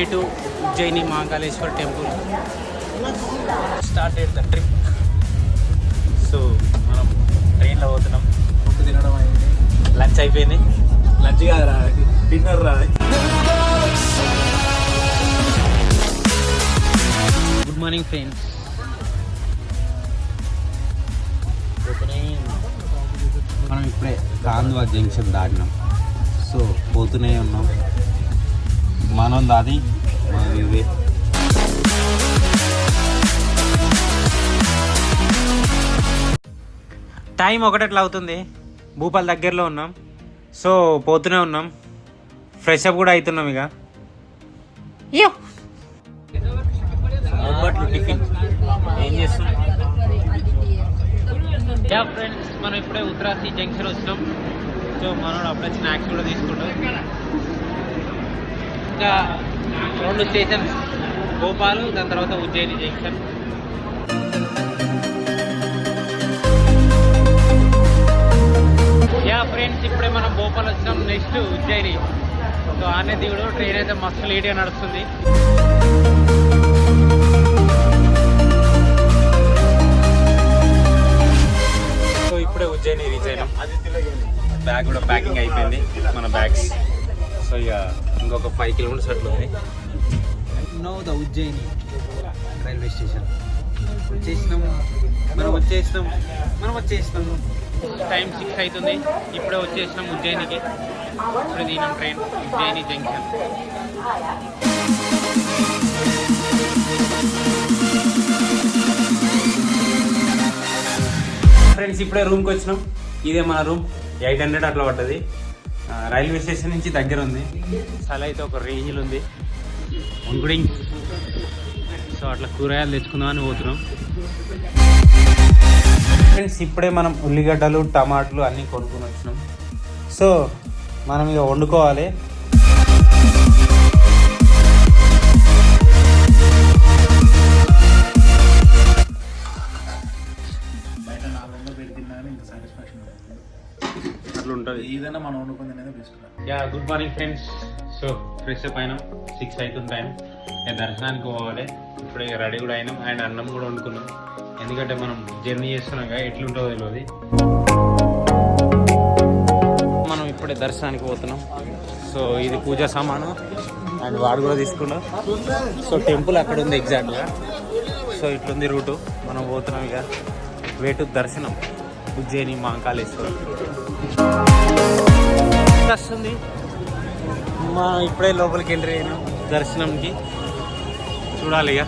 way to Ujjaini Mahakaleshwar temple. Started the trip. So మనం ట్రైన్లో పోతున్నాం. ఫుడ్ తినడం అయింది, లంచ్ అయిపోయింది. లంచ్ కాదురా, డిన్నర్ రా. Good morning friends. మనం ఇప్పుడే కాంద్వా జంక్షన్ దాటినాం. సో పోతూనే ఉన్నాం. మనం దాది ఇవే టైం ఒకటట్లా అవుతుంది. భూపాల్ దగ్గరలో ఉన్నాం. సో పోతూనే ఉన్నాం. ఫ్రెష్ అప్ కూడా అవుతున్నాం. ఇక టిఫిన్ ఏం చేస్తున్నాం? ఫ్రెండ్స్, మనం ఇప్పుడే ఉత్తరాసి జంక్షన్ వచ్చినాం. సో మనోడు అప్పుడే స్నాక్స్ కూడా తీసుకుంటాం. ఇంకా 2 స్టేషన్స్, భోపాల్, దాని తర్వాత ఉజ్జయిని జంక్షన్. ఫ్రెండ్స్, ఇప్పుడే మనం భోపాల్ వచ్చినాం. నెక్స్ట్ ఉజ్జయిని. సో ఆనే దిగుడు. ట్రైన్ అయితే మస్తు లేట్గా నడుస్తుంది. సో ఇప్పుడే ఉజ్జయిని రీచ్ అయినాం. బ్యాగ్ కూడా ప్యాకింగ్ అయిపోయింది, మన బ్యాగ్స్. సో ఇక ఇంకొక 5 కిలోమీటర్స్ అట్లా ఉంది. నో ద ఉజ్జయిని రైల్వే స్టేషన్. మనం వచ్చేసినాము. టైం 6 అవుతుంది. ఇప్పుడే వచ్చేసినాం ఉజ్జయినికి. ఇప్పుడు దిగినాం ట్రైన్ ఉజ్జయిని జంక్షన్. ఫ్రెండ్స్, ఇప్పుడే రూమ్కి వచ్చినాం. ఇదే మన రూమ్. 800 అట్లా పడ్డది. రైల్వే స్టేషన్ నుంచి దగ్గర ఉంది. చాలా అయితే ఒక రేంజ్లో ఉంది. ఇంక్లూడింగ్ సో అట్లా కూరగాయలు తెచ్చుకుందామని పోతున్నాం. ఫ్రెండ్స్, ఇప్పుడే మనం ఉల్లిగడ్డలు, టమాటాలు అన్నీ కొనుక్కొని వచ్చినాం. సో మనం ఇక వండుకోవాలి. అట్లా ఉంటుంది. ఏదైనా మనం వండుకుంది best. Good morning friends. So fresh up అయినాం. 6 అవుతుంది టైం. దర్శనానికి పోవాలి. ఇప్పుడే రెడీ కూడా అయినాం. అండ్ అన్నం కూడా వండుకున్నాం. ఎందుకంటే మనం జర్నీ చేస్తున్నాం కదా, ఎట్లుంటుందో తెలియదు. మనం ఇప్పుడే దర్శనానికి పోతున్నాం. సో ఇది పూజా సామాను అండ్ వాడు కూడా తీసుకున్నాం. సో టెంపుల్ అక్కడ ఉంది ఎగ్జాక్ట్గా. సో ఇట్లుంది రూటు. మనం పోతున్నాం. ఇక వేటు దర్శనం ఉజ్జయిని మహాకాళేశ్వరం వస్తుంది. ఇప్పుడే లోపలికి ఎంట్రీ అయినాం దర్శనంకి. చూడాలి ఇక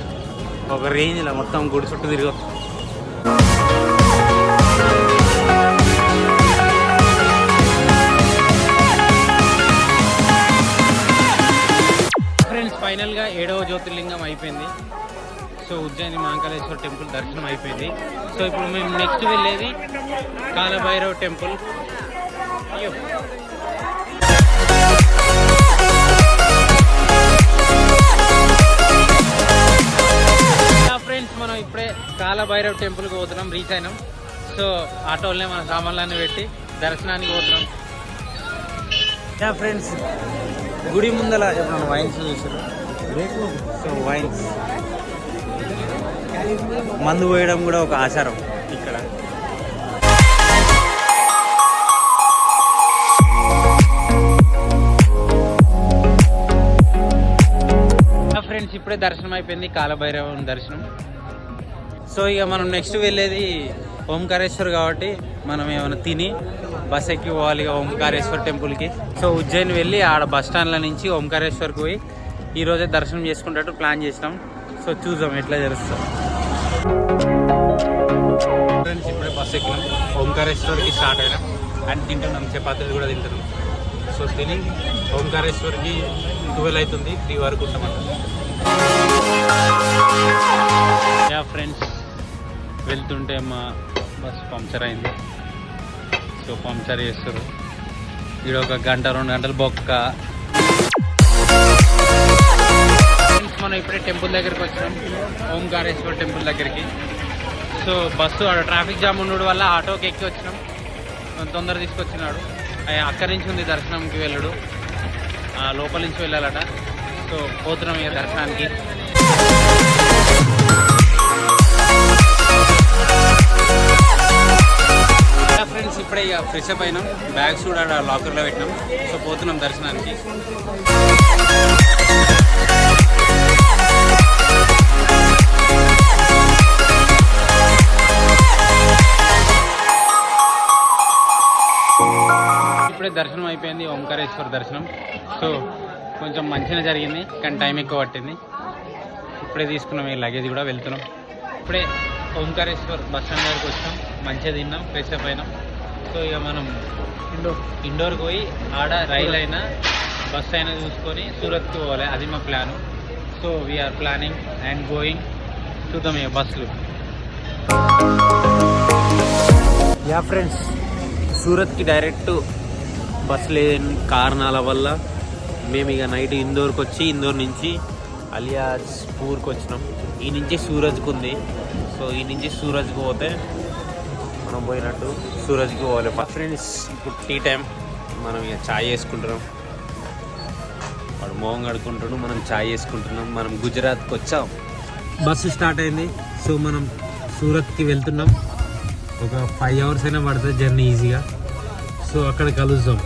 ఒక రేంజ్లో మొత్తం గుడి చుట్టూ తిరిగి. ఫ్రెండ్స్, ఫైనల్గా 7వ జ్యోతిర్లింగం అయిపోయింది. సో ఉజ్జయిని మహాకాళేశ్వర టెంపుల్ దర్శనం అయిపోయింది. సో ఇప్పుడు మేము నెక్స్ట్ వెళ్ళేది కాలభైరవ్ టెంపుల్. ఫ్రెండ్స్, మనం ఇప్పుడే కాలభైరవ్ టెంపుల్కి పోతున్నాం. రీచ్ అయినాం. సో ఆటోలనే మన సామాన్లన్నీ పెట్టి దర్శనానికి పోతున్నాం. ఫ్రెండ్స్, గుడి ముందల ఎప్పుడన్నా వైన్స్ చూసారు. సో వైన్స్ మందు పోయడం కూడా ఒక ఆచారం ఇక్కడ. ఫ్రెండ్స్, ఇప్పుడే దర్శనం అయిపోయింది, కాలభైరవ దర్శనం. సో ఇక మనం నెక్స్ట్ వెళ్ళేది ఓంకారేశ్వర్ కాబట్టి మనం ఏమైనా తిని బస్ ఎక్కి పోవాలి ఇక ఓంకారేశ్వర్ టెంపుల్కి. సో ఉజ్జయిని వెళ్ళి ఆడ బస్ స్టాండ్ల నుంచి ఓంకారేశ్వర్కి పోయి ఈరోజే దర్శనం చేసుకున్నట్టు ప్లాన్ చేసినాం. సో చూద్దాం ఎట్లా జరుస్తాం. ఫ్రెండ్స్, ఇప్పుడే బస్ ఎక్కినాం. ఓంకారేశ్వర్కి స్టార్ట్ అయినాం. అండ్ తింటున్నాం, చపాతీలు కూడా తింటున్నాం. సో తిని ఓంకారేశ్వర్కి 12 అవుతుంది. 3 వరకు ఉంటామంట. ఫ్రెండ్స్, వెళ్తుంటే మా బస్ పంక్చర్ అయింది. సో పంక్చర్ చేస్తారు. ఇక్కడ ఒక 1-2 గంటలు బొక్క. మనం ఇప్పుడే టెంపుల్ దగ్గరికి వచ్చినాం, ఓంకారేశ్వర టెంపుల్ దగ్గరికి. సో బస్సు ఆడ ట్రాఫిక్ జామ్ ఉండడం వల్ల ఆటోకి ఎక్కి వచ్చినాం. తొందర తీసుకొచ్చినాడు. అక్కడి నుంచి ఉంది దర్శనంకి వెళ్ళడు, లోపల నుంచి వెళ్ళాలట. సో సో పోతున్నాం ఇక దర్శనానికి. ఫ్రెండ్స్ ఇప్పుడే ఇక ఫ్రెష్ అప్ అయినాం, బ్యాగ్స్ కూడా లాకర్లో పెట్టినాం. సో పోతున్నాం దర్శనానికి. ఇప్పుడే దర్శనం అయిపోయింది, ఓంకారేశ్వర దర్శనం. సో కొంచెం మంచిగా జరిగింది, కానీ టైం ఎక్కువ పట్టింది. ఇప్పుడే తీసుకున్నాం ఈ లగేజ్ కూడా, వెళ్తున్నాం. ఇప్పుడే ఓంకారేశ్వర్ బస్ స్టాండ్ దగ్గరికి వచ్చాం, మంచిగా తిన్నాం, ఫ్రెష్ అప్ అయినాం. సో ఇక మనం ఇండోర్కి పోయి ఆడ రైలు అయినా బస్ అయినా చూసుకొని సూరత్కి పోవాలి, అది మా plan. So we are planning and going. చూద్దాం ఇక బస్సులు. యా ఫ్రెండ్స్, సూరత్కి డైరెక్ట్ బస్ లేని కారణాల వల్ల మేము ఇక నైట్ ఇందోర్కి వచ్చి ఇందోర్ నుంచి అలియాజ్పూర్కి వచ్చినాం. ఈ నుంచి సూరజ్కి ఉంది. సో ఈ నుంచి సూరజ్కి పోతే మనం పోయినట్టు సూరజ్కి పోవాలి. ఫ్రెండ్స్ ఇప్పుడు టీ టైం, మనం ఇక ఛాయ్ వేసుకుంటున్నాం. వాడు మోహం కడుకుంటున్నాం, మనం ఛాయ్ వేసుకుంటున్నాం. మనం గుజరాత్కి వచ్చాం, బస్సు స్టార్ట్ అయింది. సో మనం సూరత్కి వెళ్తున్నాం. ఒక 5 hours అయినా పడుతుంది జర్నీ ఈజీగా. సో అక్కడ కలుద్దాం.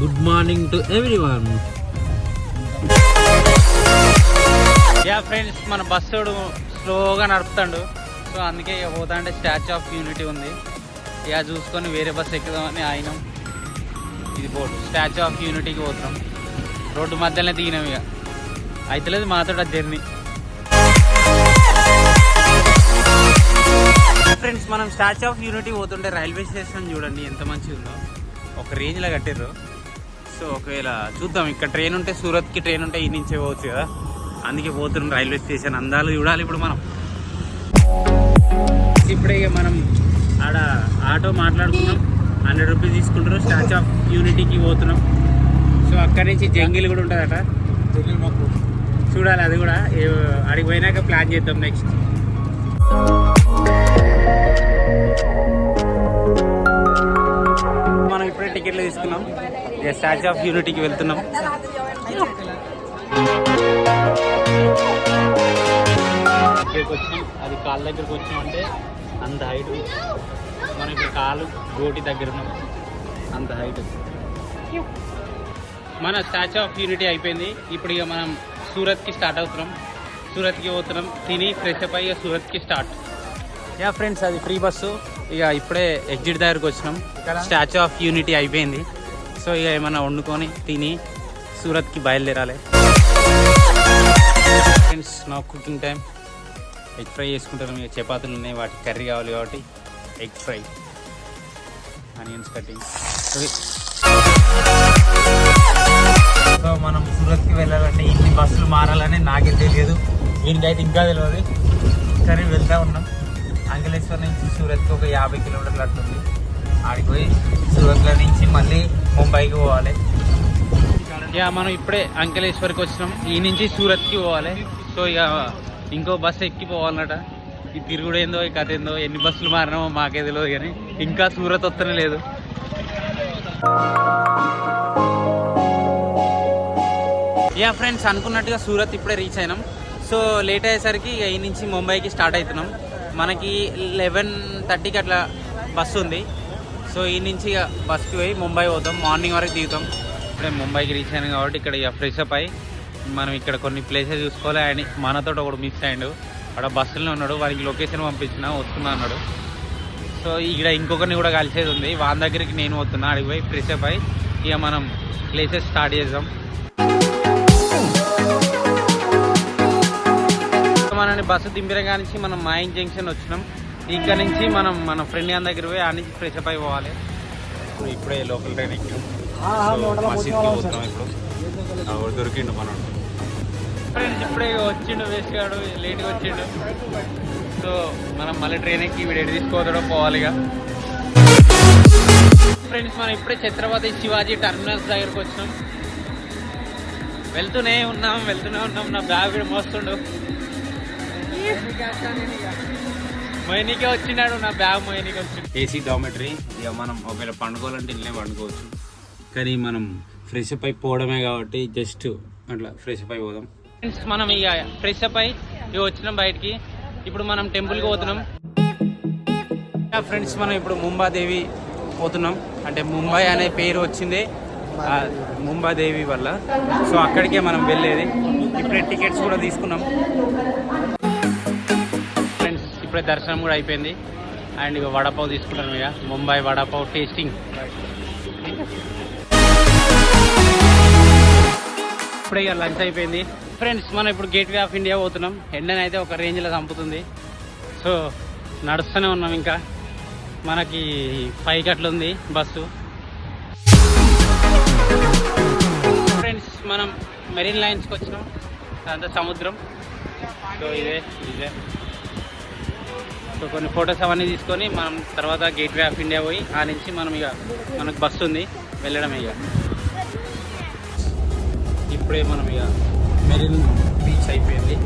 Good morning to everyone. Yeah friends, మన బస్సుడు స్లోగా నడుపుతాడు. సో అందుకే ఇక పోతా అంటే స్టాచ్యూ ఆఫ్ యూనిటీ ఉంది, ఇక చూసుకొని వేరే బస్సు ఎక్కుదామని ఆగినాం. ఇది బోర్డు, స్టాచ్యూ ఆఫ్ యూనిటీకి పోతున్నాం. రోడ్డు మధ్యలోనే దిగినాం. ఇక అయితలేదు మాతో జర్నీ. ఫ్రెండ్స్, మనం స్టాచ్యూ ఆఫ్ యూనిటీ పోతుంటే రైల్వే స్టేషన్ చూడండి ఎంత మంచిగా ఉందో, ఒక రేంజ్లో కట్టారు. సో ఒకవేళ చూద్దాం, ఇక్కడ ట్రైన్ ఉంటే సూరత్కి ట్రైన్ ఉంటే ఈ నుంచే పోవచ్చు కదా, అందుకే పోతున్నాం రైల్వే స్టేషన్. అందాలు చూడాలి ఇప్పుడు మనం. ఇప్పుడే మనం ఆడ ఆటో మాట్లాడుకున్నాం, 100 రూపీస్ తీసుకుంటారు. స్టాచ్యూ ఆఫ్ యూనిటీకి పోతున్నాం. సో అక్కడి నుంచి జంగిల్ కూడా ఉంటుందట, చూడాలి. అది కూడా అడిగి పోయినాక ప్లాన్ చేద్దాం నెక్స్ట్. మనం ఇప్పుడే టికెట్లు తీసుకున్నాం, ఇక స్టాచ్యూ ఆఫ్ యూనిటీకి వెళ్తున్నాం. ఇక్కడికి వచ్చినాం, అది కాళ్ళ దగ్గరకు వచ్చినామంటే అంత హైట్. మనం ఇప్పుడు కాలు గోటి దగ్గర ఉన్నాం, అంత హైట్. మన స్టాచ్యూ ఆఫ్ యూనిటీ అయిపోయింది. ఇప్పుడు ఇక మనం సూరత్కి స్టార్ట్ అవుతున్నాం. సూరత్కి పోతున్నాం, తిని ఫ్రెష్ అప్ అయ్యి సూరత్కి స్టార్ట్. యా ఫ్రెండ్స్, అది ఫ్రీ బస్సు. ఇక ఇప్పుడే ఎగ్జిట్ దగ్గరకు వచ్చినాం. స్టాచ్యూ ఆఫ్ యూనిటీ అయిపోయింది. సో ఇక ఏమన్నా వండుకొని తిని సూరత్కి బయలుదేరాలి. ఫ్రెండ్స్, నా కుకింగ్ టైం. ఎగ్ ఫ్రై చేసుకుంటాను. ఇక చపాతీలు ఉన్నాయి, వాటికి కర్రీ కావాలి కాబట్టి egg fry, onions cutting. So మనం సూరత్కి వెళ్ళాలంటే ఇన్ని బస్సులు మారాలని నాకే తెలియదు, వీనికైతే ఇంకా తెలియదు. కానీ వెళ్తూ ఉన్నాం. అంకలేశ్వర్ నుంచి సూరత్కి ఒక 50 కిలోమీటర్లు అట్టుంది. ఆడికి పోయి సూరత్లో నుంచి మళ్ళీ ముంబైకి పోవాలి. ఇక మనం ఇప్పుడే అంకలేశ్వర్కి వచ్చినాం, ఈ నుంచి సూరత్కి పోవాలి. సో ఇక ఇంకో బస్సు ఎక్కి పోవాలన్నట. ఈ తిరుగుడు ఏందో, ఈ కథ ఏందో, ఎన్ని బస్సులు మారినామో మాకే తెలియదు. కానీ ఇంకా సూరత్ వస్తనే లేదు. యా ఫ్రెండ్స్, అనుకున్నట్టుగా సూరత్ ఇప్పుడే రీచ్ అయినాం. సో లేట్ అయ్యేసరికి ఈ నుంచి ముంబైకి స్టార్ట్ అవుతున్నాం. మనకి 11:30కి అట్లా బస్సు ఉంది. సో ఈ నుంచి ఇక బస్కి పోయి ముంబై పోతాం. మార్నింగ్ వరకు దిగుతాం. ఇప్పుడే ముంబైకి రీచ్ అయినాం కాబట్టి ఇక్కడ ఇక ఫ్రెష్ అప్ అయ్యి మనం ఇక్కడ కొన్ని ప్లేసెస్ చూసుకోవాలి. ఆయన మనతో ఒకడు మిస్ అయ్యాడు, అక్కడ బస్సులో ఉన్నాడు. వారికి లొకేషన్ పంపించిన, వస్తున్నా అన్నాడు. సో ఇక్కడ ఇంకొకరిని కూడా కలిసేది ఉంది, వాని దగ్గరికి నేను వస్తున్నా. అడిగి పోయి ఫ్రెష్ అప్ అయ్యి ఇక మనం ప్లేసెస్ స్టార్ట్ చేద్దాం. మనని బస్సు దింపిన కానించి మనం మాయిన్ జంక్షన్ వచ్చినాం. ఇక్కడ నుంచి మనం మన ఫ్రెండ్ గారి దగ్గర పోయి ఆ నుంచి ఫ్రెష్ అప్ అయిపోవాలి. ఇప్పుడే లోకల్ ట్రైన్ ఎక్కాం. మసీద్కి పోతున్నాం. ఇప్పుడు దొరికిండు మనోడు. ఫ్రెండ్స్ ఇప్పుడే వచ్చిండు, వేస్ట్ గాడు లేట్గా వచ్చిండు. సో మనం మళ్ళీ ట్రైన్ ఎక్కి వీడు ఎటు తీసుకోవడం పోవాలిగా. ఫ్రెండ్స్ మనం ఇప్పుడే ఛత్రపతి శివాజీ టర్మినల్స్ దగ్గరకు వచ్చినాం. వెళ్తూనే ఉన్నాం. నా బ్యాగ్ కూడా మోస్తుండు. మొయినీకే వచ్చినాడు, నా బ్యాగ్ మొయినీకి వచ్చింది. ఏసీ డామెటరీ. ఇక మనం ఒకవేళ పండుకోవాలంటే ఇల్లే పండుకోవచ్చు, కానీ మనం ఫ్రెష్ అప్ అయిపోవడమే కాబట్టి జస్ట్ అట్లా ఫ్రెష్ అప్ అయిపోదాం ఫ్రెండ్స్. మనం ఇక ఫ్రెష్ అప్ అయి ఇక వచ్చినాం బయటికి. ఇప్పుడు మనం టెంపుల్కి పోతున్నాం ఫ్రెండ్స్. మనం ఇప్పుడు ముంబాదేవి పోతున్నాం. అంటే ముంబై అనే పేరు వచ్చింది ముంబాదేవి వల్ల. సో అక్కడికే మనం వెళ్ళేది. ఇప్పుడే టికెట్స్ కూడా తీసుకున్నాం ఫ్రెండ్స్. ఇప్పుడే దర్శనం కూడా అయిపోయింది. అండ్ ఇక వడాపావ్ తీసుకుంటాం. ఇక ముంబై వడాపావ్ టేస్టింగ్. ఇప్పుడే ఇక లంచ్ అయిపోయింది ఫ్రెండ్స్. మనం ఇప్పుడు గేట్వే ఆఫ్ ఇండియా పోతున్నాం. ఎండనైతే ఒక రేంజ్లో చంపుతుంది. సో నడుస్తూనే ఉన్నాం. ఇంకా మనకి 5 గంటలు ఉంది బస్సు ఫ్రెండ్స్. మనం మెరీన్ లైన్స్కి వచ్చినాం. అంతా సముద్రం. సో ఇదే సో కొన్ని ఫొటోస్ అవన్నీ తీసుకొని మనం తర్వాత గేట్వే ఆఫ్ ఇండియా పోయి ఆ నుంచి మనం ఇక మనకు బస్సు ఉంది వెళ్ళడమే. ఇక ఇప్పుడే మనం ఇక మెరీన్ బీచ్ అయిపోయింది.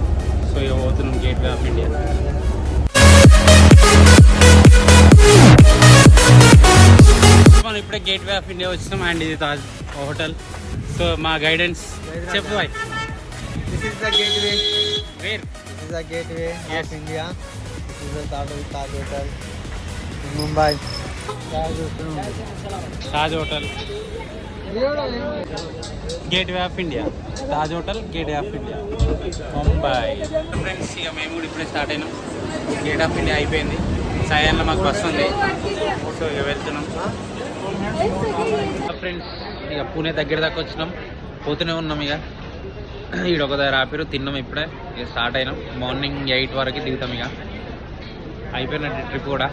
సో ఇక పోతున్నాం గేట్వే ఆఫ్ ఇండియా. మనం ఇప్పుడే గేట్వే ఆఫ్ ఇండియా వచ్చినాం. అండ్ ఇది తాజ్ హోటల్. సో మా గైడెన్స్ చెప్పు bye. This is the gateway. Where? This is the gateway Yes. of India. This is the Taj Hotel in Mumbai. Taj hotel gateway of India. Taj hotel gateway of India Mumbai. Friends ఇక మేము కూడా ఇప్పుడే start అయినాం. Gate of India అయిపోయింది. సాయంలో మాకు bus ఉంది. So ఇక వెళ్తున్నాం ఫ్రెండ్స్. ఇక పూణే దగ్గర దాకా వచ్చినాం. పోతూనే ఉన్నాం. ఇక ఈడొక దగ్గర ఆపిరు తిన్నాం. ఇప్పుడే ఇక స్టార్ట్ అయినాం. మార్నింగ్ 8 వరకు దిగుతాం. ఇక అయిపోయినట్టే ట్రిప్ కూడా.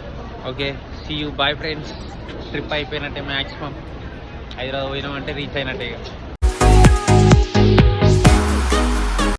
Okay see you bye friends. Trip అయిపోయినట్టే మ్యాక్సిమం. హైదరాబాద్ పోయినామంటే రీచ్ అయినట్టే. ఇక